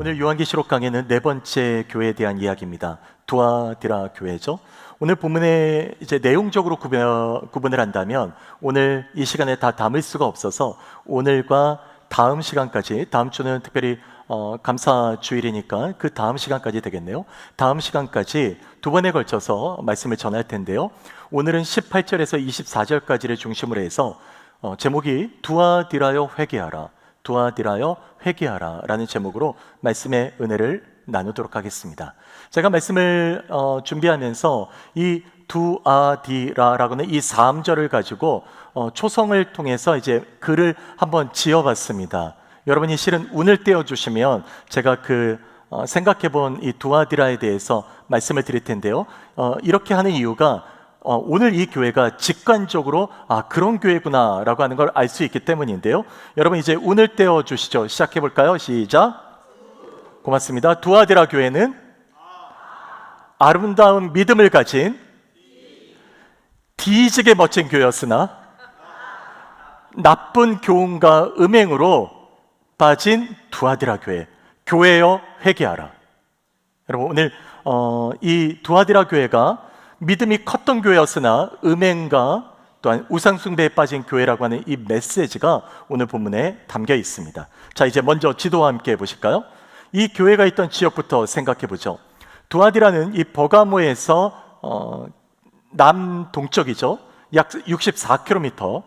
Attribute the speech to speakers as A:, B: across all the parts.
A: 오늘 요한계시록 강의는 네 번째 교회에 대한 이야기입니다. 두아디라 교회죠. 오늘 본문에 이제 내용적으로 구분을 한다면 오늘 이 시간에 다 담을 수가 없어서 오늘과 다음 시간까지, 다음 주는 특별히 감사 주일이니까 그 다음 시간까지 되겠네요. 다음 시간까지 두 번에 걸쳐서 말씀을 전할 텐데요. 오늘은 18절에서 24절까지를 중심으로 해서 제목이 두아디라여 회개하라, 두아디라여 회개하라 라는 제목으로 말씀의 은혜를 나누도록 하겠습니다. 제가 말씀을 준비하면서 이 두아디라라고는 이 3절을 가지고 초성을 통해서 이제 글을 한번 지어봤습니다. 여러분이 실은 운을 떼어주시면 제가 생각해본 이 두아디라에 대해서 말씀을 드릴 텐데요. 이렇게 하는 이유가 오늘 이 교회가 직관적으로 그런 교회구나 라고 하는 걸 알 수 있기 때문인데요. 여러분 이제 운을 떼어주시죠. 시작해볼까요? 시작. 고맙습니다. 두아디라 교회는 아름다운 믿음을 가진 뒤지게 멋진 교회였으나 나쁜 교훈과 음행으로 빠진 두아디라 교회, 교회여 회개하라. 여러분 오늘 이 두아디라 교회가 믿음이 컸던 교회였으나 음행과 또한 우상숭배에 빠진 교회라고 하는 이 메시지가 오늘 본문에 담겨 있습니다. 자, 이제 먼저 지도와 함께 보실까요? 이 교회가 있던 지역부터 생각해 보죠. 두아디라는 이 버가모에서 남동쪽이죠. 약 64km,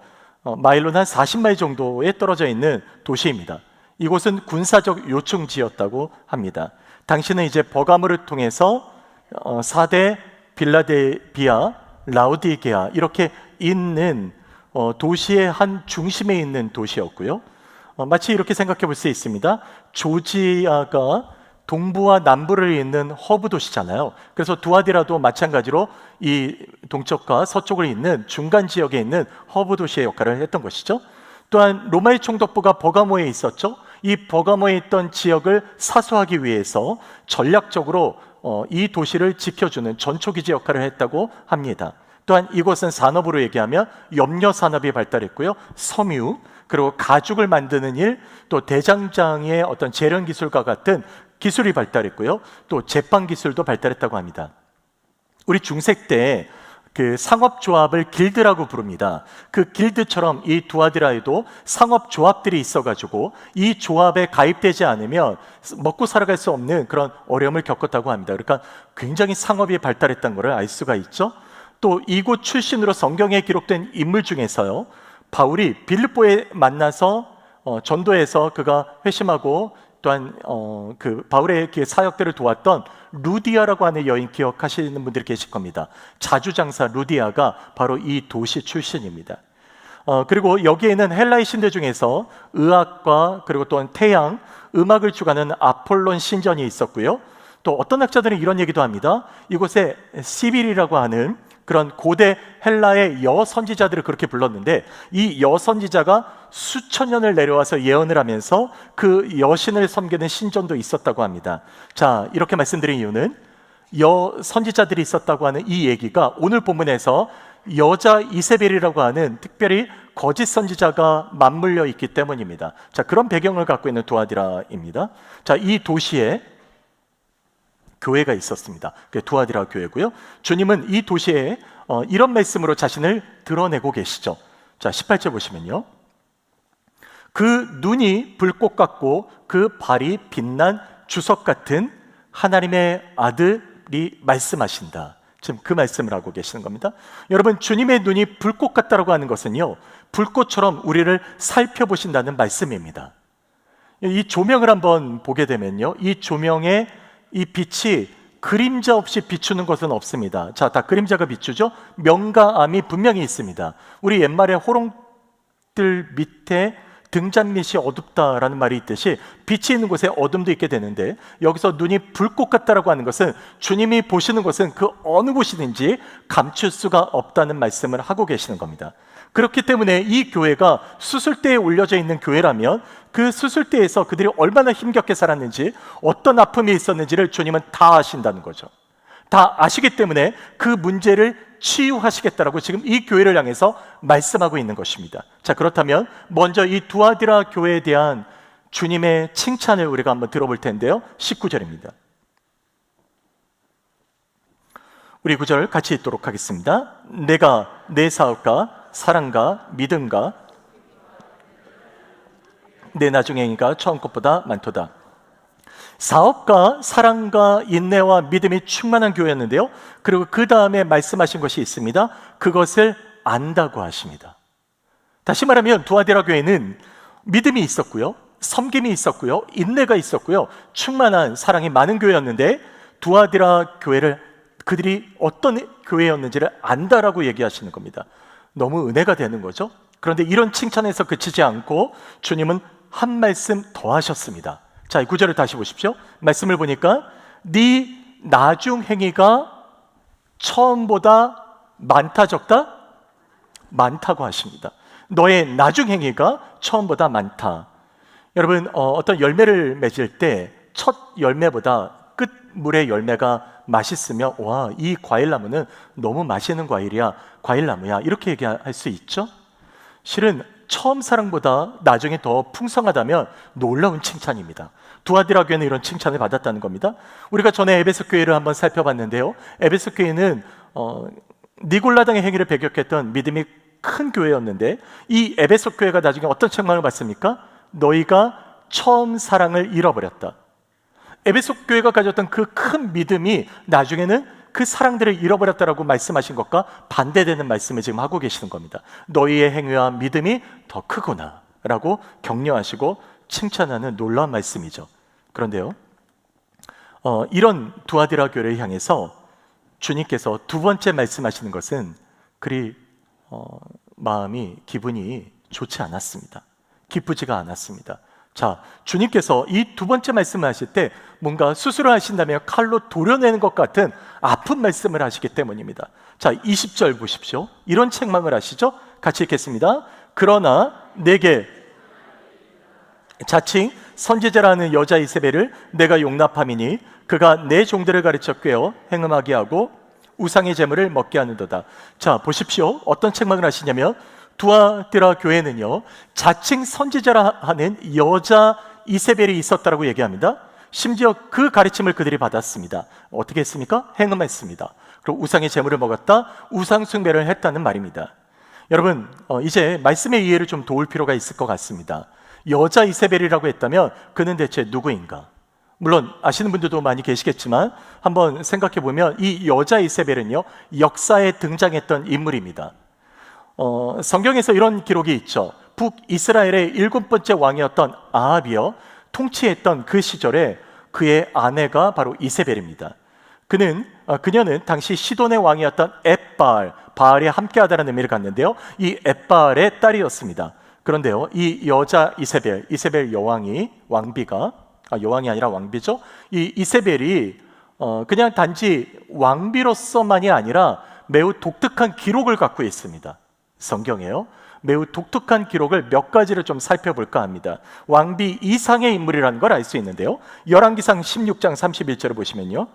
A: 마일로는 한 40마일 정도에 떨어져 있는 도시입니다. 이곳은 군사적 요충지였다고 합니다. 당시는 이제 버가모를 통해서 4대 빌라델비아, 라우디게아 이렇게 있는 도시의 한 중심에 있는 도시였고요. 마치 이렇게 생각해 볼 수 있습니다. 조지아가 동부와 남부를 잇는 허브 도시잖아요. 그래서 두아디라도 마찬가지로 이 동쪽과 서쪽을 잇는 중간 지역에 있는 허브 도시의 역할을 했던 것이죠. 또한 로마의 총독부가 버가모에 있었죠. 이 버가모에 있던 지역을 사수하기 위해서 전략적으로 이 도시를 지켜주는 전초기지 역할을 했다고 합니다. 또한 이곳은 산업으로 얘기하면 염료 산업이 발달했고요. 섬유, 그리고 가죽을 만드는 일, 또 대장장의 어떤 재련 기술과 같은 기술이 발달했고요. 또 제빵 기술도 발달했다고 합니다. 우리 중세 때 그 상업조합을 길드라고 부릅니다. 그 길드처럼 이 두아디라에도 상업조합들이 있어가지고 이 조합에 가입되지 않으면 먹고 살아갈 수 없는 그런 어려움을 겪었다고 합니다. 그러니까 굉장히 상업이 발달했다는 것을 알 수가 있죠. 또 이곳 출신으로 성경에 기록된 인물 중에서요, 바울이 빌립보에 만나서 전도해서 그가 회심하고 또한 바울의 사역들을 도왔던 루디아라고 하는 여인 기억하시는 분들이 계실 겁니다. 자주장사 루디아가 바로 이 도시 출신입니다. 그리고 여기에는 헬라의 신들 중에서 의학과 그리고 또한 태양, 음악을 주관하는 아폴론 신전이 있었고요. 또 어떤 학자들은 이런 얘기도 합니다. 이곳에 시빌이라고 하는 그런 고대 헬라의 여선지자들을 그렇게 불렀는데 이 여선지자가 수천 년을 내려와서 예언을 하면서 그 여신을 섬기는 신전도 있었다고 합니다. 자, 이렇게 말씀드린 이유는 여선지자들이 있었다고 하는 이 얘기가 오늘 본문에서 여자 이세벨이라고 하는 특별히 거짓 선지자가 맞물려 있기 때문입니다. 자, 그런 배경을 갖고 있는 두아디라입니다. 자, 이 도시에 교회가 있었습니다. 그게 두아디라 교회고요. 주님은 이 도시에 이런 말씀으로 자신을 드러내고 계시죠. 자, 18절 보시면요. 그 눈이 불꽃 같고 그 발이 빛난 주석 같은 하나님의 아들이 말씀하신다. 지금 그 말씀을 하고 계시는 겁니다. 여러분, 주님의 눈이 불꽃 같다라고 하는 것은요, 불꽃처럼 우리를 살펴보신다는 말씀입니다. 이 조명을 한번 보게 되면요, 이 조명의 이 빛이 그림자 없이 비추는 것은 없습니다. 자, 다 그림자가 비추죠? 명과 암이 분명히 있습니다. 우리 옛말에 호롱들 밑에 등잔밑이 어둡다라는 말이 있듯이 빛이 있는 곳에 어둠도 있게 되는데, 여기서 눈이 불꽃 같다라고 하는 것은 주님이 보시는 것은 그 어느 곳이든지 감출 수가 없다는 말씀을 하고 계시는 겁니다. 그렇기 때문에 이 교회가 수술대에 올려져 있는 교회라면 그 수술대에서 그들이 얼마나 힘겹게 살았는지, 어떤 아픔이 있었는지를 주님은 다 아신다는 거죠. 다 아시기 때문에 그 문제를 치유하시겠다라고 지금 이 교회를 향해서 말씀하고 있는 것입니다. 자, 그렇다면 먼저 이 두아디라 교회에 대한 주님의 칭찬을 우리가 한번 들어볼 텐데요. 19절입니다. 우리 구절 같이 읽도록 하겠습니다. 내가 내 사업과 사랑과 믿음과 내 나중 행위가 처음 것보다 많도다. 사업과 사랑과 인내와 믿음이 충만한 교회였는데요. 그리고 그 다음에 말씀하신 것이 있습니다. 그것을 안다고 하십니다. 다시 말하면 두아디라 교회는 믿음이 있었고요, 섬김이 있었고요, 인내가 있었고요, 충만한 사랑이 많은 교회였는데 두아디라 교회를 그들이 어떤 교회였는지를 안다라고 얘기하시는 겁니다. 너무 은혜가 되는 거죠. 그런데 이런 칭찬에서 그치지 않고 주님은 한 말씀 더 하셨습니다. 자, 이 구절을 다시 보십시오. 말씀을 보니까 네 나중 행위가 처음보다 많다 적다? 많다고 하십니다. 너의 나중 행위가 처음보다 많다. 여러분, 어떤 열매를 맺을 때 첫 열매보다 끝 물의 열매가 맛있으면 와, 이 과일나무는 너무 맛있는 과일이야, 과일나무야, 이렇게 얘기할 수 있죠. 실은 처음 사랑보다 나중에 더 풍성하다면 놀라운 칭찬입니다. 두아디라 교회는 이런 칭찬을 받았다는 겁니다. 우리가 전에 에베소 교회를 한번 살펴봤는데요. 에베소 교회는 니골라당의 행위를 배격했던 믿음이 큰 교회였는데 이 에베소 교회가 나중에 어떤 책망을 받습니까? 너희가 처음 사랑을 잃어버렸다. 에베소 교회가 가졌던 그 큰 믿음이 나중에는 그 사랑들을 잃어버렸다라고 말씀하신 것과 반대되는 말씀을 지금 하고 계시는 겁니다. 너희의 행위와 믿음이 더 크구나 라고 격려하시고 칭찬하는 놀라운 말씀이죠. 그런데요, 이런 두아디라 교회를 향해서 주님께서 두 번째 말씀하시는 것은 그리 마음이, 기분이 좋지 않았습니다. 기쁘지가 않았습니다. 자, 주님께서 이 두 번째 말씀을 하실 때 뭔가 수술을 하신다면 칼로 도려내는 것 같은 아픈 말씀을 하시기 때문입니다. 자, 20절 보십시오. 이런 책망을 하시죠. 같이 읽겠습니다. 그러나 내게 자칭 선지자라는 여자 이세벨을 내가 용납함이니 그가 내 종들을 가르쳐 꿰어 행음하게 하고 우상의 제물을 먹게 하는도다. 자, 보십시오. 어떤 책망을 하시냐면 두아디라 교회는요, 자칭 선지자라 하는 여자 이세벨이 있었다라고 얘기합니다. 심지어 그 가르침을 그들이 받았습니다. 어떻게 했습니까? 행음했습니다. 그리고 우상의 제물을 먹었다, 우상 숭배를 했다는 말입니다. 여러분, 이제 말씀의 이해를 좀 도울 필요가 있을 것 같습니다. 여자 이세벨이라고 했다면 그는 대체 누구인가? 물론 아시는 분들도 많이 계시겠지만 한번 생각해 보면 이 여자 이세벨은요, 역사에 등장했던 인물입니다. 성경에서 이런 기록이 있죠. 북이스라엘의 7번째 왕이었던 아합이요, 통치했던 그 시절에 그의 아내가 바로 이세벨입니다. 그녀는 당시 시돈의 왕이었던 엣바알, 바알이 함께하다는 의미를 갖는데요, 이 엣바알의 딸이었습니다. 그런데요, 이 여자 이세벨 여왕이, 여왕이 아니라 왕비죠. 이 이세벨이 그냥 단지 왕비로서만이 아니라 매우 독특한 기록을 갖고 있습니다. 성경에요, 매우 독특한 기록을 몇 가지를 좀 살펴볼까 합니다. 왕비 이상의 인물이라는 걸 알 수 있는데요, 열왕기상 16장 31절을 보시면요,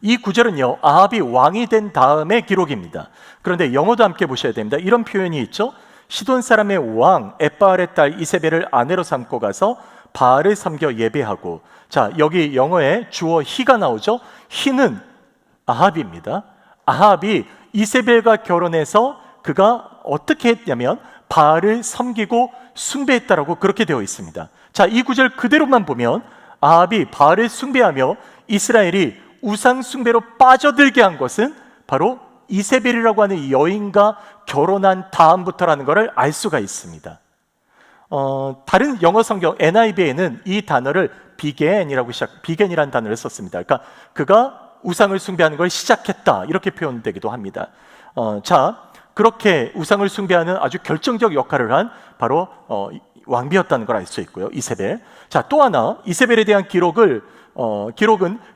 A: 이 구절은요, 아합이 왕이 된 다음의 기록입니다. 그런데 영어도 함께 보셔야 됩니다. 이런 표현이 있죠. 시돈 사람의 왕 엣바알의 딸 이세벨을 아내로 삼고 가서 바알을 섬겨 예배하고. 자, 여기 영어에 주어 히가 나오죠. 히는 아합입니다. 아합이 이세벨과 결혼해서 그가 어떻게 했냐면 바알을 섬기고 숭배했다라고 그렇게 되어 있습니다. 자, 이 구절 그대로만 보면 아합이 바알을 숭배하며 이스라엘이 우상 숭배로 빠져들게 한 것은 바로 이세벨이라고 하는 이 여인과 결혼한 다음부터라는 것을 알 수가 있습니다. 다른 영어 성경 NIV에는 이 단어를 비겐이라는 단어를 썼습니다. 그러니까 그가 우상을 숭배하는 걸 시작했다, 이렇게 표현되기도 합니다. 자, 그렇게 우상을 숭배하는 아주 결정적 역할을 한 바로 왕비였다는 걸 알 수 있고요, 이세벨. 자, 또 하나 이세벨에 대한 기록은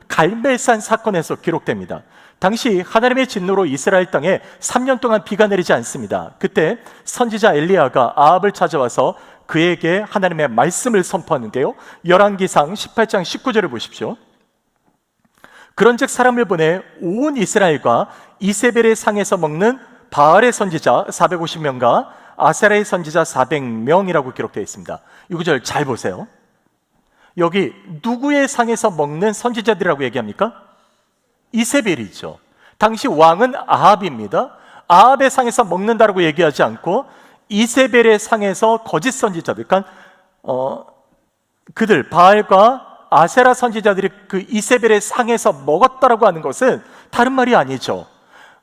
A: 갈멜산 사건에서 기록됩니다. 당시 하나님의 진노로 이스라엘 땅에 3년 동안 비가 내리지 않습니다. 그때 선지자 엘리야가 아합을 찾아와서 그에게 하나님의 말씀을 선포하는데요, 열왕기상 18장 19절을 보십시오. 그런즉 사람을 보내 온 이스라엘과 이세벨의 상에서 먹는 바알의 선지자 450명과 아세라의 선지자 400명이라고 기록되어 있습니다. 이 구절 잘 보세요. 여기 누구의 상에서 먹는 선지자들이라고 얘기합니까? 이세벨이죠. 당시 왕은 아합입니다. 아합의 상에서 먹는다라고 얘기하지 않고 이세벨의 상에서 거짓 선지자들, 그러니까 그들 바알과 아세라 선지자들이 그 이세벨의 상에서 먹었다라고 하는 것은 다른 말이 아니죠.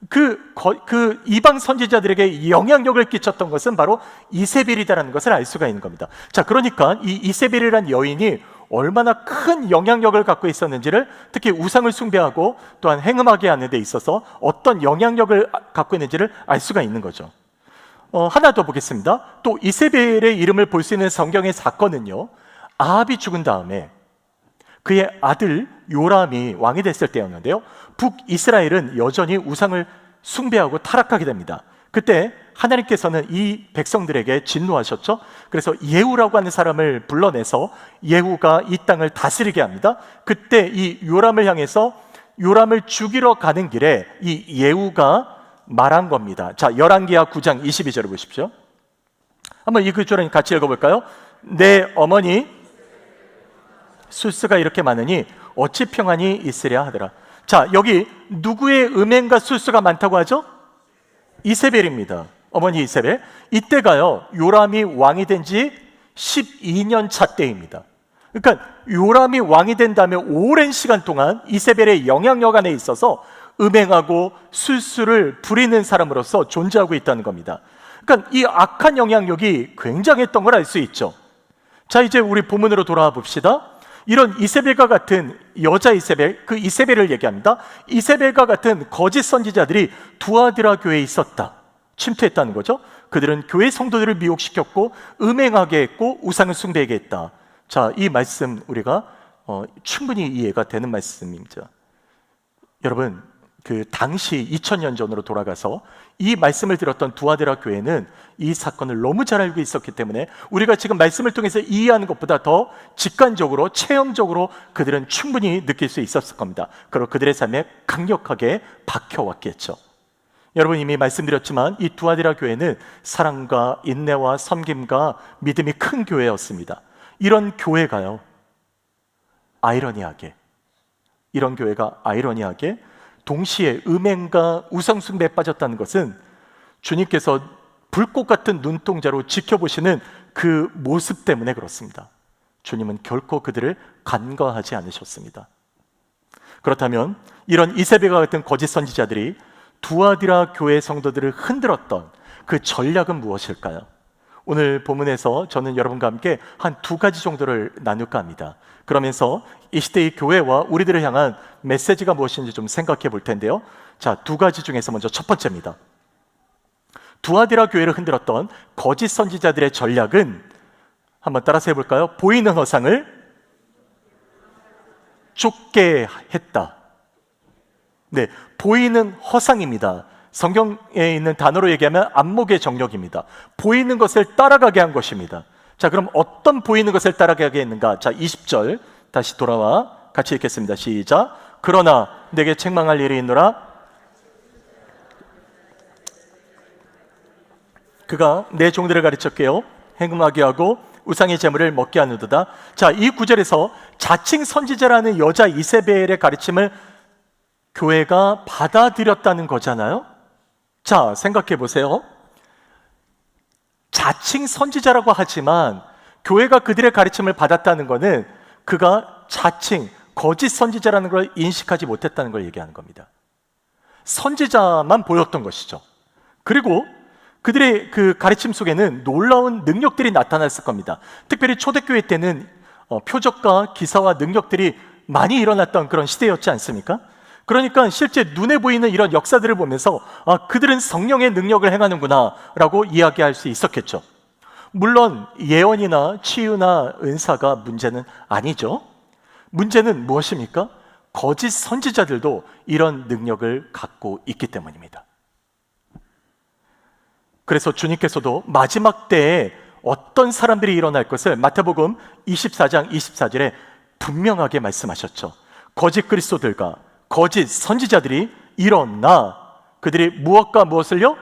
A: 그 이방 선지자들에게 영향력을 끼쳤던 것은 바로 이세벨이다라는 것을 알 수가 있는 겁니다. 자, 그러니까 이 이세벨이라는 여인이 얼마나 큰 영향력을 갖고 있었는지를, 특히 우상을 숭배하고 또한 행음하게 하는 데 있어서 어떤 영향력을 갖고 있는지를 알 수가 있는 거죠. 하나 더 보겠습니다. 또 이세벨의 이름을 볼 수 있는 성경의 사건은요, 아합이 죽은 다음에 그의 아들 요람이 왕이 됐을 때였는데요, 북이스라엘은 여전히 우상을 숭배하고 타락하게 됩니다. 그때 하나님께서는 이 백성들에게 진노하셨죠. 그래서 예후라고 하는 사람을 불러내서 예후가 이 땅을 다스리게 합니다. 그때 이 요람을 향해서 요람을 죽이러 가는 길에 이 예후가 말한 겁니다. 자, 열왕기하 9장 22절을 보십시오. 한번 이 구절을 같이 읽어볼까요? 내 어머니 술수가 이렇게 많으니 어찌 평안이 있으랴 하더라. 자, 여기 누구의 음행과 술수가 많다고 하죠? 이세벨입니다. 어머니 이세벨. 이때가요, 요람이 왕이 된 지 12년 차 때입니다. 그러니까 요람이 왕이 된 다음에 오랜 시간 동안 이세벨의 영향력 안에 있어서 음행하고 술수를 부리는 사람으로서 존재하고 있다는 겁니다. 그러니까 이 악한 영향력이 굉장했던 걸 알 수 있죠. 자, 이제 우리 본문으로 돌아와 봅시다. 이런 이세벨과 같은 여자 이세벨, 그 이세벨을 얘기합니다. 이세벨과 같은 거짓 선지자들이 두아드라 교회에 있었다, 침투했다는 거죠. 그들은 교회 성도들을 미혹시켰고 음행하게 했고 우상을 숭배하게 했다. 자, 이 말씀 우리가 충분히 이해가 되는 말씀입니다. 여러분, 그 당시 2000년 전으로 돌아가서 이 말씀을 들었던 두아드라 교회는 이 사건을 너무 잘 알고 있었기 때문에 우리가 지금 말씀을 통해서 이해하는 것보다 더 직관적으로, 체험적으로 그들은 충분히 느낄 수 있었을 겁니다. 그리고 그들의 삶에 강력하게 박혀왔겠죠. 여러분, 이미 말씀드렸지만 이 두아드라 교회는 사랑과 인내와 섬김과 믿음이 큰 교회였습니다. 이런 교회가요, 이런 교회가 아이러니하게 동시에 음행과 우상숭배에 빠졌다는 것은 주님께서 불꽃 같은 눈동자로 지켜보시는 그 모습 때문에 그렇습니다. 주님은 결코 그들을 간과하지 않으셨습니다. 그렇다면 이런 이세벨과 같은 거짓 선지자들이 두아디라 교회 성도들을 흔들었던 그 전략은 무엇일까요? 오늘 본문에서 저는 여러분과 함께 한 두 가지 정도를 나눌까 합니다. 그러면서 이 시대의 교회와 우리들을 향한 메시지가 무엇인지 좀 생각해 볼 텐데요. 자, 두 가지 중에서 먼저 첫 번째입니다. 두아디라 교회를 흔들었던 거짓 선지자들의 전략은, 한번 따라서 해볼까요? 보이는 허상을 쫓게 했다. 네, 보이는 허상입니다. 성경에 있는 단어로 얘기하면 안목의 정력입니다. 보이는 것을 따라가게 한 것입니다. 자, 그럼 어떤 보이는 것을 따라가게 했는가? 자, 20절 다시 돌아와 같이 읽겠습니다. 시작. 그러나 내게 책망할 일이 있노라. 그가 내 종들을 가르쳤게요, 행음하게 하고 우상의 제물을 먹게 하는도다. 자, 이 구절에서 자칭 선지자라는 여자 이세벨의 가르침을 교회가 받아들였다는 거잖아요. 자, 생각해 보세요. 자칭 선지자라고 하지만 교회가 그들의 가르침을 받았다는 것은 그가 자칭 거짓 선지자라는 걸 인식하지 못했다는 걸 얘기하는 겁니다. 선지자만 보였던 것이죠. 그리고 그들의 그 가르침 속에는 놀라운 능력들이 나타났을 겁니다. 특별히 초대교회 때는 표적과 기사와 능력들이 많이 일어났던 그런 시대였지 않습니까? 그러니까 실제 눈에 보이는 이런 역사들을 보면서 그들은 성령의 능력을 행하는구나 라고 이야기할 수 있었겠죠. 물론 예언이나 치유나 은사가 문제는 아니죠. 문제는 무엇입니까? 거짓 선지자들도 이런 능력을 갖고 있기 때문입니다. 그래서 주님께서도 마지막 때에 어떤 사람들이 일어날 것을 마태복음 24장 24절에 분명하게 말씀하셨죠. 거짓 그리스도들과 거짓 선지자들이 일어나 그들이 무엇과 무엇을요?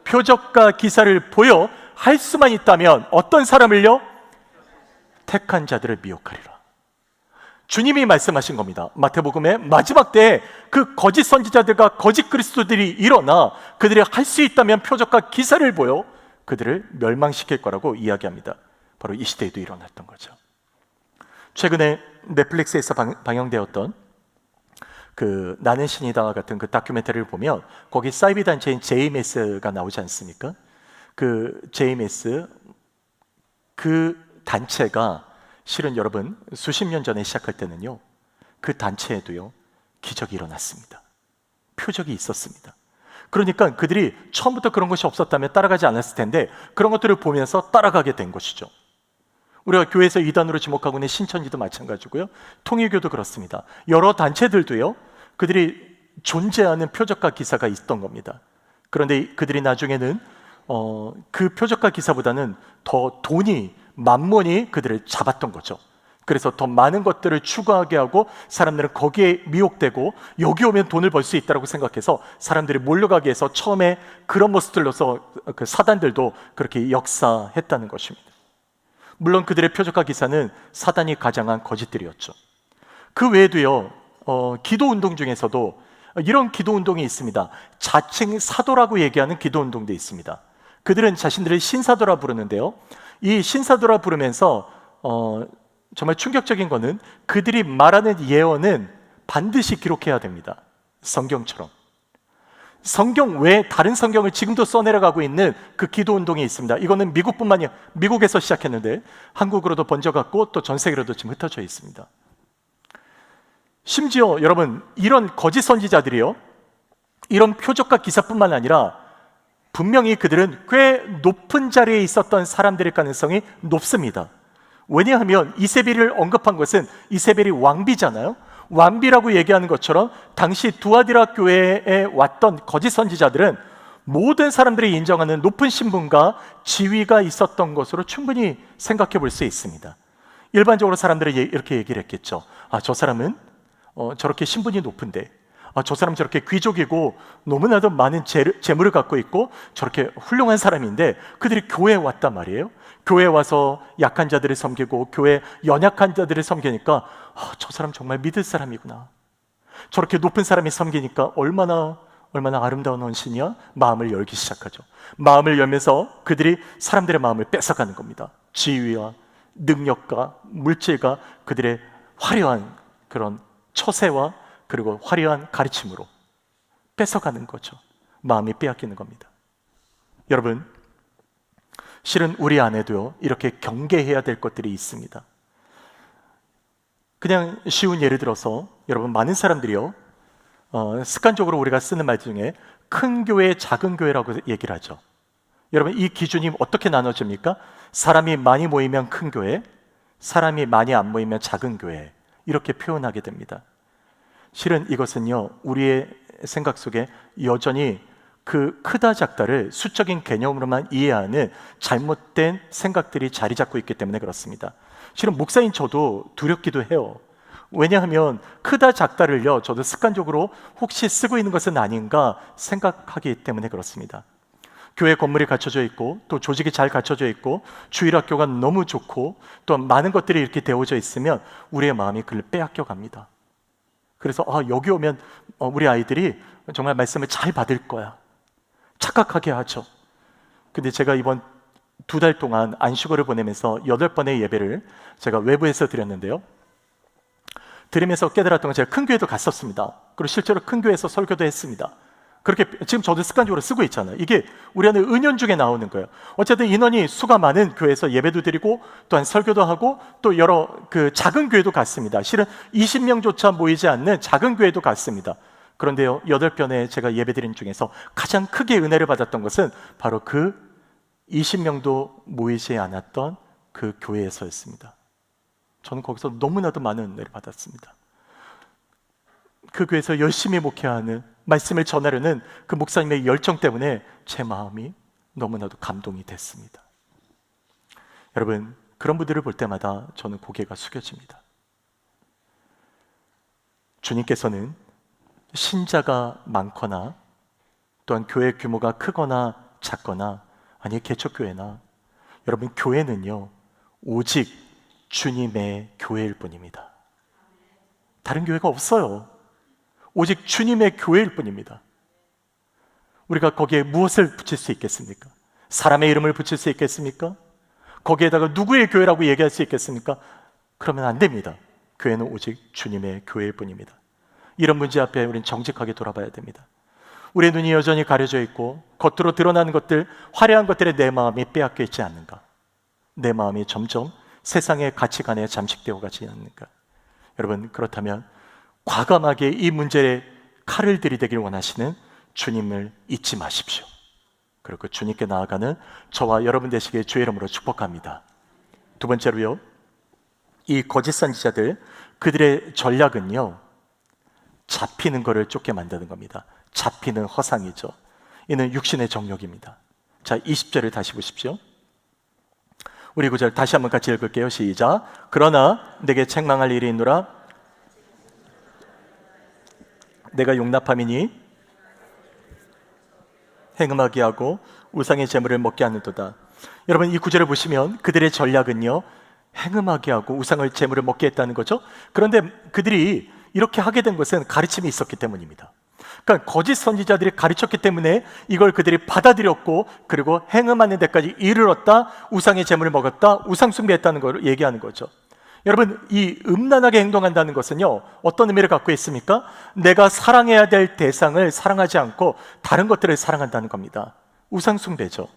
A: 표적과 기사를 보여 할 수만 있다면 어떤 사람을요? 택한 자들을 미혹하리라. 주님이 말씀하신 겁니다. 마태복음의 마지막 때에 그 거짓 선지자들과 거짓 그리스도들이 일어나 그들이 할 수 있다면 표적과 기사를 보여 그들을 멸망시킬 거라고 이야기합니다. 바로 이 시대에도 일어났던 거죠. 최근에 넷플릭스에서 방영되었던 그 나는 신이다 같은 그 다큐멘터리를 보면 거기 사이비 단체인 JMS가 나오지 않습니까? 그 JMS 그 단체가 실은 여러분 수십 년 전에 시작할 때는요, 그 단체에도요 기적이 일어났습니다. 표적이 있었습니다. 그러니까 그들이 처음부터 그런 것이 없었다면 따라가지 않았을 텐데 그런 것들을 보면서 따라가게 된 것이죠. 우리가 교회에서 이단으로 지목하고 있는 신천지도 마찬가지고요, 통일교도 그렇습니다. 여러 단체들도요 그들이 존재하는 표적과 기사가 있던 겁니다. 그런데 그들이 나중에는 그 표적과 기사보다는 더 돈이, 만몬이 그들을 잡았던 거죠. 그래서 더 많은 것들을 추구하게 하고 사람들은 거기에 미혹되고 여기 오면 돈을 벌 수 있다고 생각해서 사람들이 몰려가게 해서 처음에 그런 모습들로서 그 사단들도 그렇게 역사했다는 것입니다. 물론 그들의 표적과 기사는 사단이 가장한 거짓들이었죠. 그 외에도요 기도운동 중에서도 이런 기도운동이 있습니다. 자칭 사도라고 얘기하는 기도운동도 있습니다. 그들은 자신들을 신사도라 부르는데요, 이 신사도라 부르면서 정말 충격적인 거는 그들이 말하는 예언은 반드시 기록해야 됩니다. 성경처럼. 성경 외에 다른 성경을 지금도 써내려가고 있는 그 기도운동이 있습니다. 이거는 미국에서 시작했는데 한국으로도 번져갔고 또 전 세계로도 지금 흩어져 있습니다. 심지어 여러분 이런 거짓 선지자들이요, 이런 표적과 기사뿐만 아니라 분명히 그들은 꽤 높은 자리에 있었던 사람들일 가능성이 높습니다. 왜냐하면 이세벨을 언급한 것은 이세벨이 왕비잖아요. 왕비라고 얘기하는 것처럼 당시 두아디라 교회에 왔던 거짓 선지자들은 모든 사람들이 인정하는 높은 신분과 지위가 있었던 것으로 충분히 생각해 볼 수 있습니다. 일반적으로 사람들이 이렇게 얘기를 했겠죠. 저 사람은 저렇게 신분이 높은데, 저 사람 저렇게 귀족이고 너무나도 많은 재물을 갖고 있고 저렇게 훌륭한 사람인데 그들이 교회에 왔단 말이에요. 교회에 와서 약한 자들을 섬기고 교회 연약한 자들을 섬기니까 저 사람 정말 믿을 사람이구나, 저렇게 높은 사람이 섬기니까 얼마나 아름다운 헌신이야, 마음을 열기 시작하죠. 마음을 열면서 그들이 사람들의 마음을 뺏어가는 겁니다. 지위와 능력과 물질과 그들의 화려한 그런 처세와 그리고 화려한 가르침으로 뺏어가는 거죠. 마음이 빼앗기는 겁니다. 여러분, 실은 우리 안에도요 이렇게 경계해야 될 것들이 있습니다. 그냥 쉬운 예를 들어서 여러분, 많은 사람들이요 습관적으로 우리가 쓰는 말 중에 큰 교회, 작은 교회라고 얘기를 하죠. 여러분, 이 기준이 어떻게 나눠집니까? 사람이 많이 모이면 큰 교회, 사람이 많이 안 모이면 작은 교회, 이렇게 표현하게 됩니다. 실은 이것은요 우리의 생각 속에 여전히 그 크다 작다를 수적인 개념으로만 이해하는 잘못된 생각들이 자리 잡고 있기 때문에 그렇습니다. 실은 목사인 저도 두렵기도 해요. 왜냐하면 크다 작다를요 저도 습관적으로 혹시 쓰고 있는 것은 아닌가 생각하기 때문에 그렇습니다. 교회 건물이 갖춰져 있고 또 조직이 잘 갖춰져 있고 주일학교가 너무 좋고 또 많은 것들이 이렇게 되어져 있으면 우리의 마음이 그를 빼앗겨 갑니다. 그래서 여기 오면 우리 아이들이 정말 말씀을 잘 받을 거야, 착각하게 하죠. 근데 제가 이번 2달 동안 안식월을 보내면서 8번의 예배를 제가 외부에서 드렸는데요, 들으면서 깨달았던 건 제가 큰 교회도 갔었습니다. 그리고 실제로 큰 교회에서 설교도 했습니다. 그렇게 지금 저도 습관적으로 쓰고 있잖아요. 이게 우리 안에 은연중에 나오는 거예요. 어쨌든 인원이 수가 많은 교회에서 예배도 드리고 또한 설교도 하고 또 여러 그 작은 교회도 갔습니다. 실은 20명조차 모이지 않는 작은 교회도 갔습니다. 그런데요 8번에 제가 예배드린 중에서 가장 크게 은혜를 받았던 것은 바로 그 20명도 모이지 않았던 그 교회에서였습니다. 저는 거기서 너무나도 많은 은혜를 받았습니다. 그 교회에서 열심히 목회하는, 말씀을 전하려는 그 목사님의 열정 때문에 제 마음이 너무나도 감동이 됐습니다. 여러분, 그런 분들을 볼 때마다 저는 고개가 숙여집니다. 주님께서는 신자가 많거나 또한 교회 규모가 크거나 작거나 아니 개척교회나 여러분 교회는요 오직 주님의 교회일 뿐입니다. 다른 교회가 없어요. 오직 주님의 교회일 뿐입니다. 우리가 거기에 무엇을 붙일 수 있겠습니까? 사람의 이름을 붙일 수 있겠습니까? 거기에다가 누구의 교회라고 얘기할 수 있겠습니까? 그러면 안 됩니다. 교회는 오직 주님의 교회일 뿐입니다. 이런 문제 앞에 우리는 정직하게 돌아봐야 됩니다. 우리의 눈이 여전히 가려져 있고 겉으로 드러나는 것들, 화려한 것들에 내 마음이 빼앗겨 있지 않는가? 내 마음이 점점 세상의 가치관에 잠식되어 가지 않는가? 여러분, 그렇다면 과감하게 이 문제에 칼을 들이대길 원하시는 주님을 잊지 마십시오. 그리고 주님께 나아가는 저와 여러분 되시기를 주의 이름으로 축복합니다. 두 번째로요, 이 거짓 선지자들, 그들의 전략은요 잡히는 것을 쫓게 만드는 겁니다. 잡히는 허상이죠. 이는 육신의 정욕입니다. 자, 20절을 다시 보십시오. 우리 구절 다시 한번 같이 읽을게요. 시작. 그러나 내게 책망할 일이 있노라. 내가 용납함이니 행음하게 하고 우상의 재물을 먹게 하는도다. 여러분, 이 구절을 보시면 그들의 전략은요 행음하게 하고 우상의 재물을 먹게 했다는 거죠. 그런데 그들이 이렇게 하게 된 것은 가르침이 있었기 때문입니다. 그러니까 거짓 선지자들이 가르쳤기 때문에 이걸 그들이 받아들였고, 그리고 행음하는 데까지 이르렀다. 우상의 재물을 먹었다. 우상 숭배했다는 걸 얘기하는 거죠. 여러분, 이 음란하게 행동한다는 것은요 어떤 의미를 갖고 있습니까? 내가 사랑해야 될 대상을 사랑하지 않고 다른 것들을 사랑한다는 겁니다. 우상 숭배죠.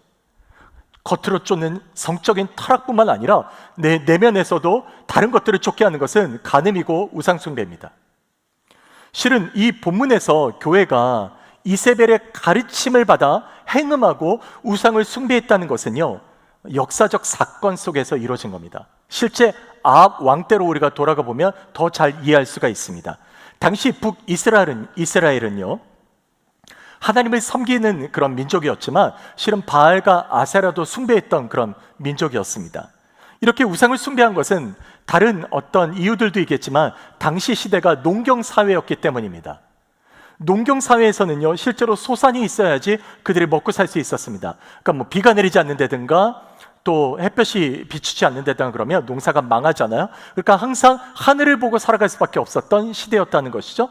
A: 겉으로 쫓는 성적인 타락뿐만 아니라 내 내면에서도 다른 것들을 쫓게 하는 것은 간음이고 우상 숭배입니다. 실은 이 본문에서 교회가 이세벨의 가르침을 받아 행음하고 우상을 숭배했다는 것은요 역사적 사건 속에서 이루어진 겁니다. 실제 아합 왕 때로 우리가 돌아가 보면 더 잘 이해할 수가 있습니다. 당시 북이스라엘은요 하나님을 섬기는 그런 민족이었지만 실은 바알과 아세라도 숭배했던 그런 민족이었습니다. 이렇게 우상을 숭배한 것은 다른 어떤 이유들도 있겠지만 당시 시대가 농경사회였기 때문입니다. 농경사회에서는요 실제로 소산이 있어야지 그들이 먹고 살 수 있었습니다. 그러니까 뭐 비가 내리지 않는다든가 또 햇볕이 비추지 않는다든가 그러면 농사가 망하잖아요. 그러니까 항상 하늘을 보고 살아갈 수밖에 없었던 시대였다는 것이죠.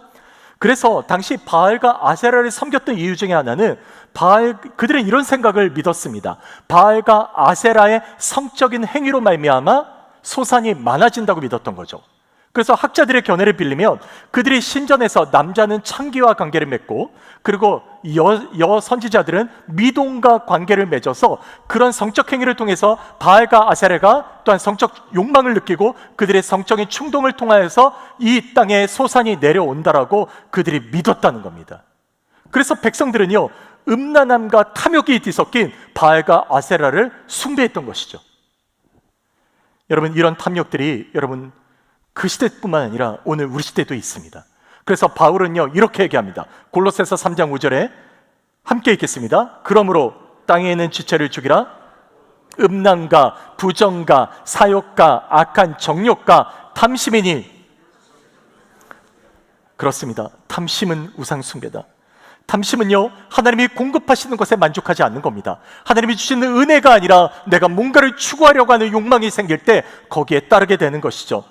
A: 그래서 당시 바알과 아세라를 섬겼던 이유 중에 하나는 그들은 이런 생각을 믿었습니다. 바알과 아세라의 성적인 행위로 말미암아 소산이 많아진다고 믿었던 거죠. 그래서 학자들의 견해를 빌리면 그들이 신전에서 남자는 창기와 관계를 맺고, 그리고 여 선지자들은 미동과 관계를 맺어서 그런 성적 행위를 통해서 바알과 아세라가 또한 성적 욕망을 느끼고 그들의 성적인 충동을 통하여서 이 땅에 소산이 내려온다라고 그들이 믿었다는 겁니다. 그래서 백성들은요 음란함과 탐욕이 뒤섞인 바알과 아세라를 숭배했던 것이죠. 여러분, 이런 탐욕들이 여러분 그 시대뿐만 아니라 오늘 우리 시대도 있습니다. 그래서 바울은요 이렇게 얘기합니다. 골로새서 3장 5절에 함께 읽겠습니다. 그러므로 땅에 있는 지체를 죽이라. 음란과 부정과 사욕과 악한 정욕과 탐심이니. 그렇습니다. 탐심은 우상 숭배다. 탐심은요 하나님이 공급하시는 것에 만족하지 않는 겁니다. 하나님이 주시는 은혜가 아니라 내가 뭔가를 추구하려고 하는 욕망이 생길 때 거기에 따르게 되는 것이죠.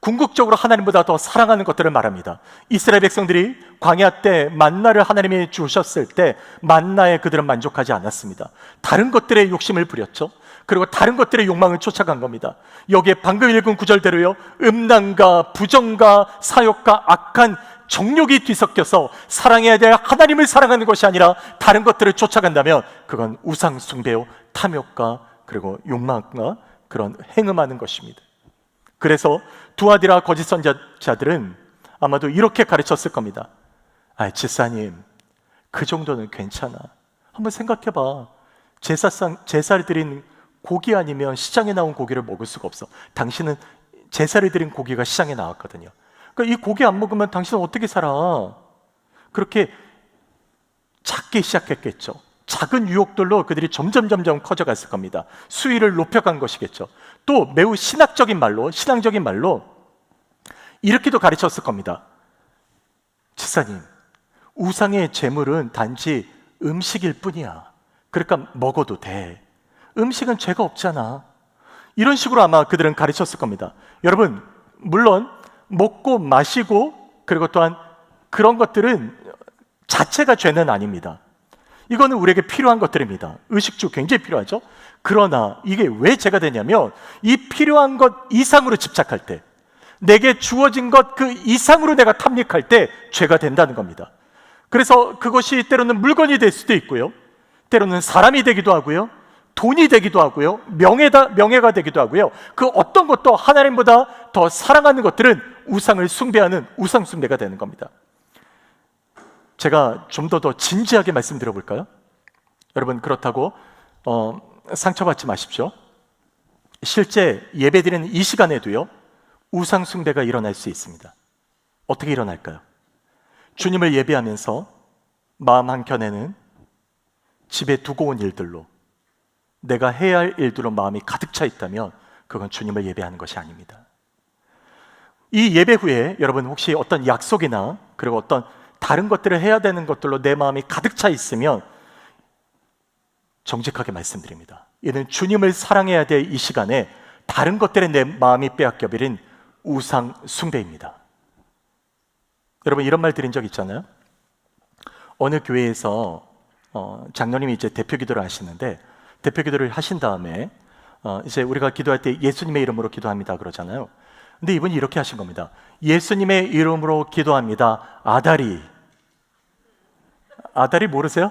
A: 궁극적으로 하나님보다 더 사랑하는 것들을 말합니다. 이스라엘 백성들이 광야 때 만나를 하나님이 주셨을 때 만나에 그들은 만족하지 않았습니다. 다른 것들의 욕심을 부렸죠. 그리고 다른 것들의 욕망을 쫓아간 겁니다. 여기에 방금 읽은 구절대로요 음란과 부정과 사욕과 악한 정욕이 뒤섞여서 사랑해야 될 하나님을 사랑하는 것이 아니라 다른 것들을 쫓아간다면 그건 우상 숭배요 탐욕과 그리고 욕망과 그런 행음하는 것입니다. 그래서 두아디라 거짓 선지자들은 아마도 이렇게 가르쳤을 겁니다. 집사님, 그 정도는 괜찮아. 한번 생각해봐. 제사를 드린 고기 아니면 시장에 나온 고기를 먹을 수가 없어. 당신은 제사를 드린 고기가 시장에 나왔거든요. 그러니까 이 고기 안 먹으면 당신은 어떻게 살아? 그렇게 작게 시작했겠죠. 작은 유혹들로 그들이 점점 커져갔을 겁니다. 수위를 높여간 것이겠죠. 또 매우 신앙적인 말로 이렇게도 가르쳤을 겁니다. 집사님, 우상의 제물은 단지 음식일 뿐이야. 그러니까 먹어도 돼. 음식은 죄가 없잖아. 이런 식으로 아마 그들은 가르쳤을 겁니다. 여러분, 물론 먹고 마시고 그리고 또한 그런 것들은 자체가 죄는 아닙니다. 이거는 우리에게 필요한 것들입니다. 의식주 굉장히 필요하죠. 그러나 이게 왜 죄가 되냐면 이 필요한 것 이상으로 집착할 때, 내게 주어진 것 그 이상으로 내가 탐닉할 때 죄가 된다는 겁니다. 그래서 그것이 때로는 물건이 될 수도 있고요, 때로는 사람이 되기도 하고요, 돈이 되기도 하고요, 명예가 되기도 하고요. 그 어떤 것도 하나님보다 더 사랑하는 것들은 우상을 숭배하는 우상 숭배가 되는 겁니다. 제가 좀 더 진지하게 말씀드려 볼까요? 여러분, 그렇다고 상처받지 마십시오. 실제 예배드리는 이 시간에도요, 우상 숭배가 일어날 수 있습니다. 어떻게 일어날까요? 주님을 예배하면서 마음 한켠에는 집에 두고 온 일들로, 내가 해야 할 일들로 마음이 가득 차 있다면 그건 주님을 예배하는 것이 아닙니다. 이 예배 후에 여러분 혹시 어떤 약속이나 그리고 어떤 다른 것들을 해야 되는 것들로 내 마음이 가득 차 있으면 정직하게 말씀드립니다. 이는 주님을 사랑해야 될 이 시간에 다른 것들에 내 마음이 빼앗겨버린 우상 숭배입니다. 여러분, 이런 말 드린 적 있잖아요. 어느 교회에서 장로님이 이제 대표 기도를 하시는데, 대표 기도를 하신 다음에 이제 우리가 기도할 때 예수님의 이름으로 기도합니다 그러잖아요. 근데 이분이 이렇게 하신 겁니다. 예수님의 이름으로 기도합니다. 아다리 모르세요?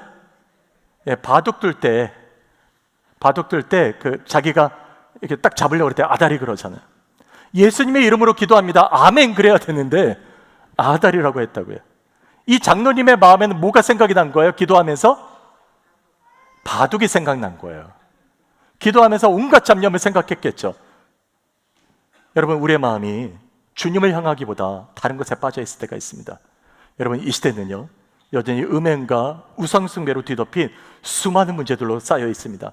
A: 예, 바둑 둘 때 그 자기가 이렇게 딱 잡으려고 그럴 때 아다리 그러잖아요. 예수님의 이름으로 기도합니다. 아멘 그래야 되는데 아다리라고 했다고요. 이 장로님의 마음에는 뭐가 생각이 난 거예요? 기도하면서 바둑이 생각난 거예요. 기도하면서 온갖 잡념을 생각했겠죠. 여러분, 우리의 마음이 주님을 향하기보다 다른 것에 빠져 있을 때가 있습니다. 여러분, 이 시대는요, 여전히 음행과 우상숭배로 뒤덮인 수많은 문제들로 쌓여 있습니다.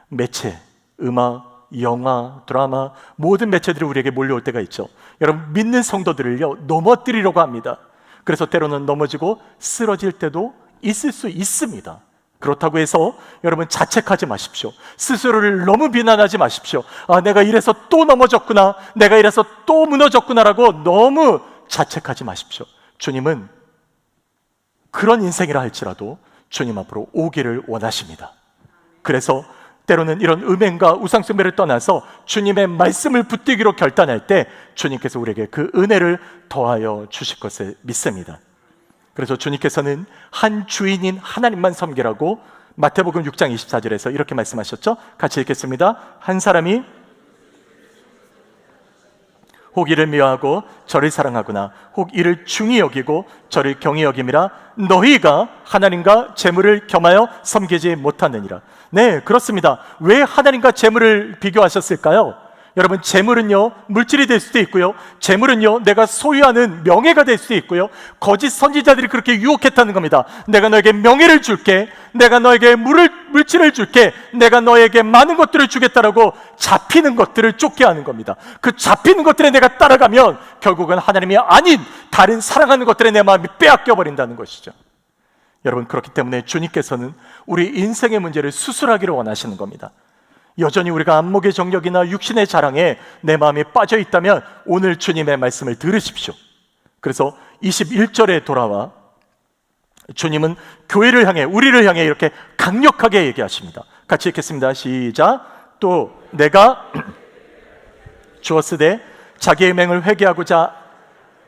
A: 매체, 음악, 영화, 드라마, 모든 매체들이 우리에게 몰려올 때가 있죠. 여러분, 믿는 성도들을요, 넘어뜨리려고 합니다. 그래서 때로는 넘어지고 쓰러질 때도 있을 수 있습니다. 그렇다고 해서 여러분 자책하지 마십시오. 스스로를 너무 비난하지 마십시오. 아, 내가 이래서 또 넘어졌구나, 내가 이래서 또 무너졌구나라고 너무 자책하지 마십시오. 주님은 그런 인생이라 할지라도 주님 앞으로 오기를 원하십니다. 그래서 때로는 이런 음행과 우상숭배를 떠나서 주님의 말씀을 붙들기로 결단할 때 주님께서 우리에게 그 은혜를 더하여 주실 것을 믿습니다. 그래서 주님께서는 한 주인인 하나님만 섬기라고 마태복음 6장 24절에서 이렇게 말씀하셨죠. 같이 읽겠습니다. 한 사람이 혹 이를 미워하고 저를 사랑하거나 혹 이를 중히 여기고 저를 경히 여김이라 너희가 하나님과 재물을 겸하여 섬기지 못하느니라. 네, 그렇습니다. 왜 하나님과 재물을 비교하셨을까요? 여러분, 재물은요, 물질이 될 수도 있고요, 재물은요, 내가 소유하는 명예가 될 수도 있고요, 거짓 선지자들이 그렇게 유혹했다는 겁니다. 내가 너에게 명예를 줄게, 내가 너에게 물질을 줄게, 내가 너에게 많은 것들을 주겠다라고 잡히는 것들을 쫓게 하는 겁니다. 그 잡히는 것들에 내가 따라가면 결국은 하나님이 아닌 다른 사랑하는 것들에 내 마음이 빼앗겨 버린다는 것이죠. 여러분, 그렇기 때문에 주님께서는 우리 인생의 문제를 수술하기를 원하시는 겁니다. 여전히 우리가 안목의 정력이나 육신의 자랑에 내 마음이 빠져 있다면 오늘 주님의 말씀을 들으십시오. 그래서 21절에 돌아와 주님은 교회를 향해, 우리를 향해 이렇게 강력하게 얘기하십니다. 같이 읽겠습니다. 시작. 또 내가 주었으되 자기의 맹을 회개하고자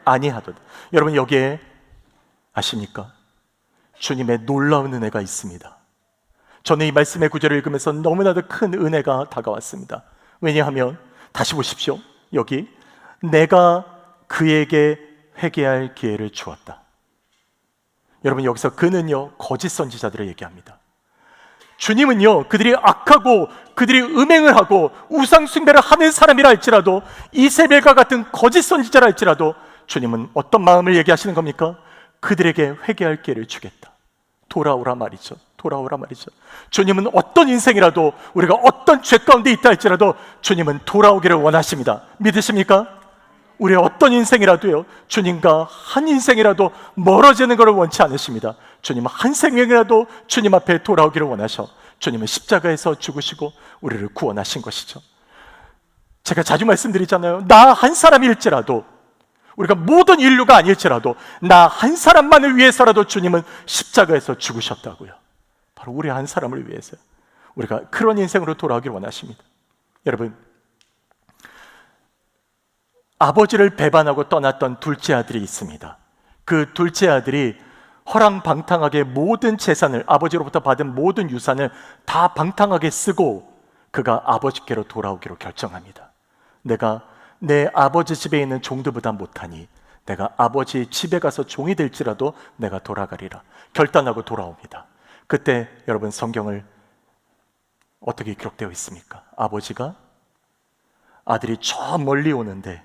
A: 아니하도다. 여러분, 여기에 아십니까? 주님의 놀라운 은혜가 있습니다. 저는 이 말씀의 구절을 읽으면서 너무나도 큰 은혜가 다가왔습니다. 왜냐하면 다시 보십시오. 여기 내가 그에게 회개할 기회를 주었다. 여러분, 여기서 그는요, 거짓 선지자들을 얘기합니다. 주님은요, 그들이 악하고 그들이 음행을 하고 우상 숭배를 하는 사람이라 할지라도, 이세벨과 같은 거짓 선지자라 할지라도 주님은 어떤 마음을 얘기하시는 겁니까? 그들에게 회개할 기회를 주겠다. 돌아오라 말이죠. 돌아오라 말이죠. 주님은 어떤 인생이라도, 우리가 어떤 죄 가운데 있다 할지라도 주님은 돌아오기를 원하십니다. 믿으십니까? 우리의 어떤 인생이라도요, 주님과 한 인생이라도 멀어지는 것을 원치 않으십니다. 주님 한 생명이라도 주님 앞에 돌아오기를 원하셔 주님은 십자가에서 죽으시고 우리를 구원하신 것이죠. 제가 자주 말씀드리잖아요. 나 한 사람일지라도, 우리가 모든 인류가 아닐지라도 나 한 사람만을 위해서라도 주님은 십자가에서 죽으셨다고요. 바로 우리 한 사람을 위해서요. 우리가 그런 인생으로 돌아오길 원하십니다. 여러분, 아버지를 배반하고 떠났던 둘째 아들이 있습니다. 그 둘째 아들이 허랑방탕하게 모든 재산을, 아버지로부터 받은 모든 유산을 다 방탕하게 쓰고 그가 아버지께로 돌아오기로 결정합니다. 내가 내 아버지 집에 있는 종들보다 못하니 내가 아버지 집에 가서 종이 될지라도 내가 돌아가리라 결단하고 돌아옵니다. 그때 여러분, 성경을 어떻게 기록되어 있습니까? 아버지가, 아들이 저 멀리 오는데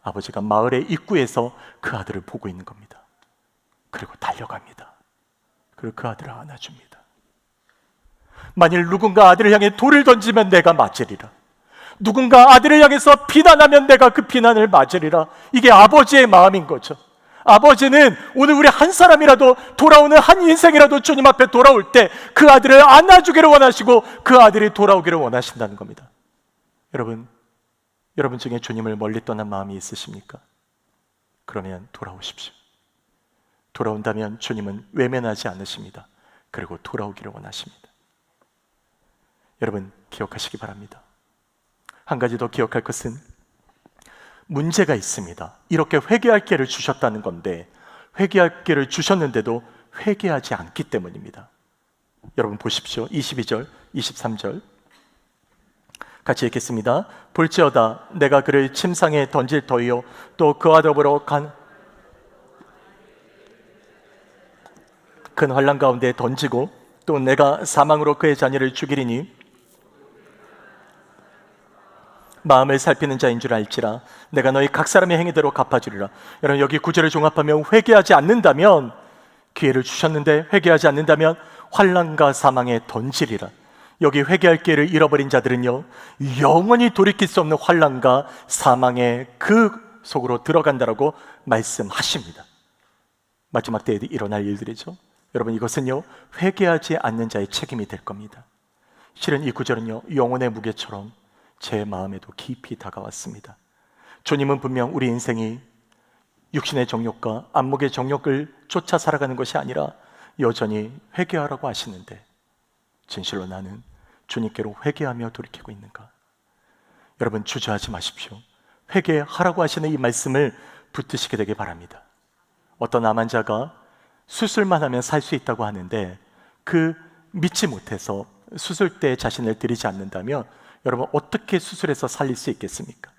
A: 아버지가 마을의 입구에서 그 아들을 보고 있는 겁니다. 그리고 달려갑니다. 그리고 그 아들을 안아줍니다. 만일 누군가 아들을 향해 돌을 던지면 내가 맞으리라. 누군가 아들을 향해서 비난하면 내가 그 비난을 맞으리라. 이게 아버지의 마음인 거죠. 아버지는 오늘 우리 한 사람이라도, 돌아오는 한 인생이라도 주님 앞에 돌아올 때 그 아들을 안아주기를 원하시고 그 아들이 돌아오기를 원하신다는 겁니다. 여러분 중에 주님을 멀리 떠난 마음이 있으십니까? 그러면 돌아오십시오. 돌아온다면 주님은 외면하지 않으십니다. 그리고 돌아오기를 원하십니다. 여러분, 기억하시기 바랍니다. 한 가지 더 기억할 것은 문제가 있습니다. 이렇게 회개할 기회를 주셨다는 건데 회개할 기회를 주셨는데도 회개하지 않기 때문입니다. 여러분 보십시오. 22절, 23절 같이 읽겠습니다. 볼지어다 내가 그를 침상에 던질 터이요 또 그와 더불어 큰 환난 가운데 던지고 또 내가 사망으로 그의 자녀를 죽이리니 마음을 살피는 자인 줄 알지라. 내가 너희 각 사람의 행위대로 갚아주리라. 여러분, 여기 구절을 종합하면 회개하지 않는다면, 기회를 주셨는데 회개하지 않는다면 환난과 사망에 던지리라. 여기 회개할 기회를 잃어버린 자들은요, 영원히 돌이킬 수 없는 환난과 사망의 그 속으로 들어간다라고 말씀하십니다. 마지막 때에 일어날 일들이죠. 여러분, 이것은요 회개하지 않는 자의 책임이 될 겁니다. 실은 이 구절은요 영혼의 무게처럼 제 마음에도 깊이 다가왔습니다. 주님은 분명 우리 인생이 육신의 정욕과 안목의 정욕을 쫓아 살아가는 것이 아니라 여전히 회개하라고 하시는데, 진실로 나는 주님께로 회개하며 돌이키고 있는가? 여러분, 주저하지 마십시오. 회개하라고 하시는 이 말씀을 붙드시게 되길 바랍니다. 어떤 암 환자가 수술만 하면 살 수 있다고 하는데 그 믿지 못해서 수술 때 자신을 드리지 않는다면 여러분, 어떻게 수술해서 살릴 수 있겠습니까?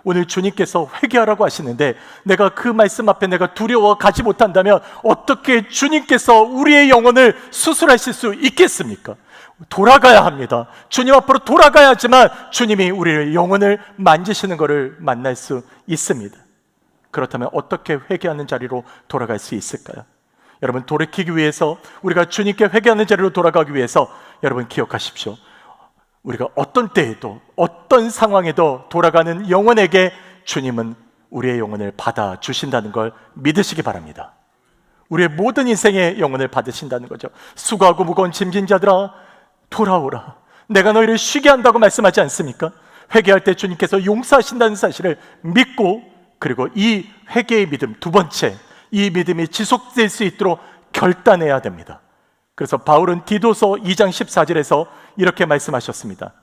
A: 오늘 주님께서 회개하라고 하시는데 내가 그 말씀 앞에 내가 두려워 가지 못한다면 어떻게 주님께서 우리의 영혼을 수술하실 수 있겠습니까? 돌아가야 합니다. 주님 앞으로 돌아가야지만 주님이 우리의 영혼을 만지시는 것을 만날 수 있습니다. 그렇다면 어떻게 회개하는 자리로 돌아갈 수 있을까요? 여러분, 돌이키기 위해서, 우리가 주님께 회개하는 자리로 돌아가기 위해서 여러분 기억하십시오. 우리가 어떤 때에도 어떤 상황에도 돌아가는 영혼에게 주님은 우리의 영혼을 받아주신다는 걸 믿으시기 바랍니다. 우리의 모든 인생의 영혼을 받으신다는 거죠. 수고하고 무거운 짐진 자들아 돌아오라, 내가 너희를 쉬게 한다고 말씀하지 않습니까? 회개할 때 주님께서 용서하신다는 사실을 믿고, 그리고 이 회개의 믿음, 두 번째, 이 믿음이 지속될 수 있도록 결단해야 됩니다. 그래서 바울은 디도서 2장 14절에서 이렇게 말씀하셨습니다.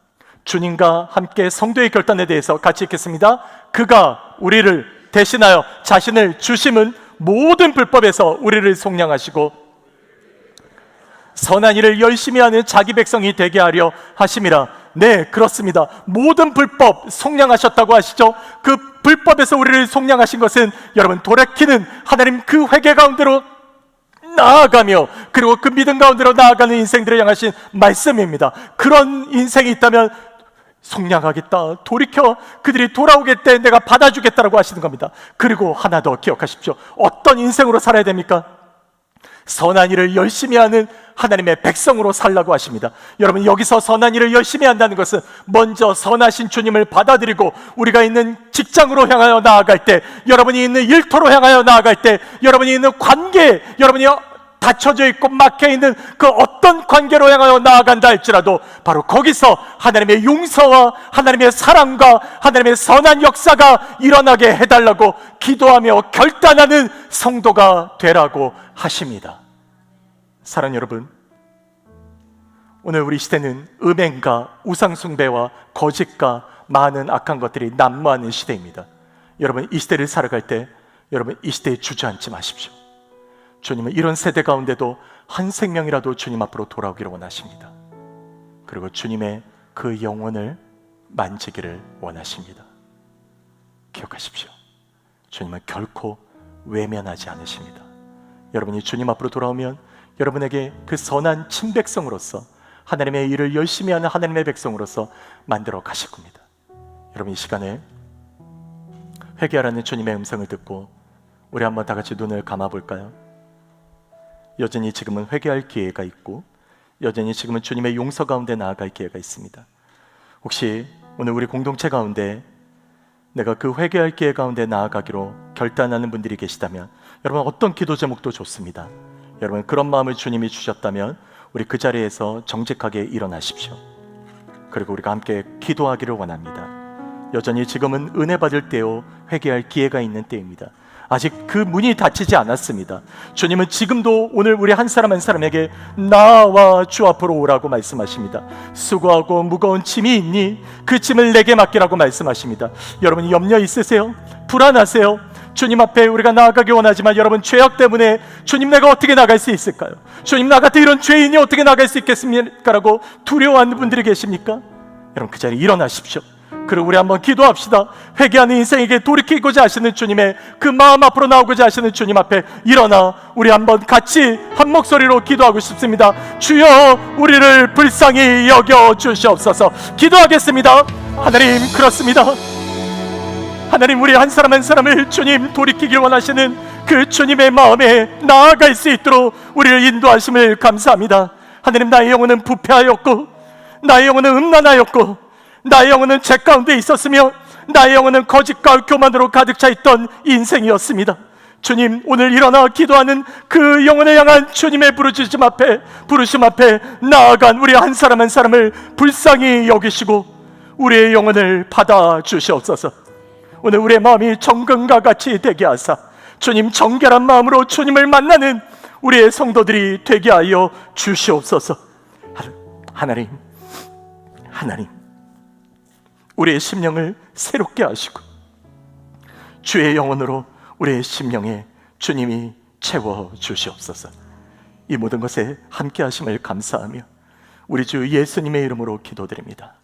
A: 주님과 함께 성도의 결단에 대해서 같이 읽겠습니다. 그가 우리를 대신하여 자신을 주심은 모든 불법에서 우리를 속량하시고 선한 일을 열심히 하는 자기 백성이 되게 하려 하심이라. 네, 그렇습니다. 모든 불법 속량하셨다고 하시죠. 그 불법에서 우리를 속량하신 것은 여러분, 돌이키는 하나님 그 회개 가운데로 나아가며 그리고 그 믿음 가운데로 나아가는 인생들을 향하신 말씀입니다. 그런 인생이 있다면 속량하겠다, 돌이켜 그들이 돌아오게 때 내가 받아주겠다라고 하시는 겁니다. 그리고 하나 더 기억하십시오. 어떤 인생으로 살아야 됩니까? 선한 일을 열심히 하는 하나님의 백성으로 살라고 하십니다. 여러분, 여기서 선한 일을 열심히 한다는 것은 먼저 선하신 주님을 받아들이고 우리가 있는 직장으로 향하여 나아갈 때, 여러분이 있는 일터로 향하여 나아갈 때, 여러분이 있는 관계, 여러분이 닫혀져 있고 막혀 있는 그 어떤 관계로 향하여 나아간다 할지라도 바로 거기서 하나님의 용서와 하나님의 사랑과 하나님의 선한 역사가 일어나게 해달라고 기도하며 결단하는 성도가 되라고 하십니다. 사랑하는 여러분, 오늘 우리 시대는 음행과 우상숭배와 거짓과 많은 악한 것들이 난무하는 시대입니다. 여러분, 이 시대를 살아갈 때 여러분, 이 시대에 주저앉지 마십시오. 주님은 이런 세대 가운데도 한 생명이라도 주님 앞으로 돌아오기를 원하십니다. 그리고 주님의 그 영혼을 만지기를 원하십니다. 기억하십시오. 주님은 결코 외면하지 않으십니다. 여러분이 주님 앞으로 돌아오면 여러분에게 그 선한 친백성으로서 하나님의 일을 열심히 하는 하나님의 백성으로서 만들어 가실 겁니다. 여러분, 이 시간에 회개하라는 주님의 음성을 듣고 우리 한번 다 같이 눈을 감아 볼까요? 여전히 지금은 회개할 기회가 있고 여전히 지금은 주님의 용서 가운데 나아갈 기회가 있습니다. 혹시 오늘 우리 공동체 가운데 내가 그 회개할 기회 가운데 나아가기로 결단하는 분들이 계시다면 여러분, 어떤 기도 제목도 좋습니다. 여러분, 그런 마음을 주님이 주셨다면 우리 그 자리에서 정직하게 일어나십시오. 그리고 우리가 함께 기도하기를 원합니다. 여전히 지금은 은혜 받을 때요, 회개할 기회가 있는 때입니다. 아직 그 문이 닫히지 않았습니다. 주님은 지금도 오늘 우리 한 사람 한 사람에게 나와 주 앞으로 오라고 말씀하십니다. 수고하고 무거운 짐이 있니? 그 짐을 내게 맡기라고 말씀하십니다. 여러분, 염려 있으세요? 불안하세요? 주님 앞에 우리가 나아가기 원하지만 여러분, 죄악 때문에 주님, 내가 어떻게 나갈 수 있을까요? 주님, 나 같은 이런 죄인이 어떻게 나갈 수 있겠습니까? 라고 두려워하는 분들이 계십니까? 여러분, 그 자리에 일어나십시오. 그리고 우리 한번 기도합시다. 회개하는 인생에게 돌이키고자 하시는 주님의 그 마음 앞으로 나오고자 하시는 주님 앞에 일어나 우리 한번 같이 한 목소리로 기도하고 싶습니다. 주여, 우리를 불쌍히 여겨 주시옵소서. 기도하겠습니다. 하나님, 그렇습니다. 하나님, 우리 한 사람 한 사람을 주님 돌이키길 원하시는 그 주님의 마음에 나아갈 수 있도록 우리를 인도하심을 감사합니다. 하나님, 나의 영혼은 부패하였고 나의 영혼은 음란하였고 나의 영혼은 죄 가운데 있었으며 나의 영혼은 거짓과 교만으로 가득 차 있던 인생이었습니다. 주님, 오늘 일어나 기도하는 그 영혼을 향한 주님의 부르심 앞에 나아간 우리 한 사람 한 사람을 불쌍히 여기시고 우리의 영혼을 받아 주시옵소서. 오늘 우리의 마음이 정금과 같이 되게 하사 주님, 정결한 마음으로 주님을 만나는 우리의 성도들이 되게 하여 주시옵소서. 하나님, 우리의 심령을 새롭게 하시고 주의 영혼으로 우리의 심령에 주님이 채워 주시옵소서. 이 모든 것에 함께 하심을 감사하며 우리 주 예수님의 이름으로 기도드립니다.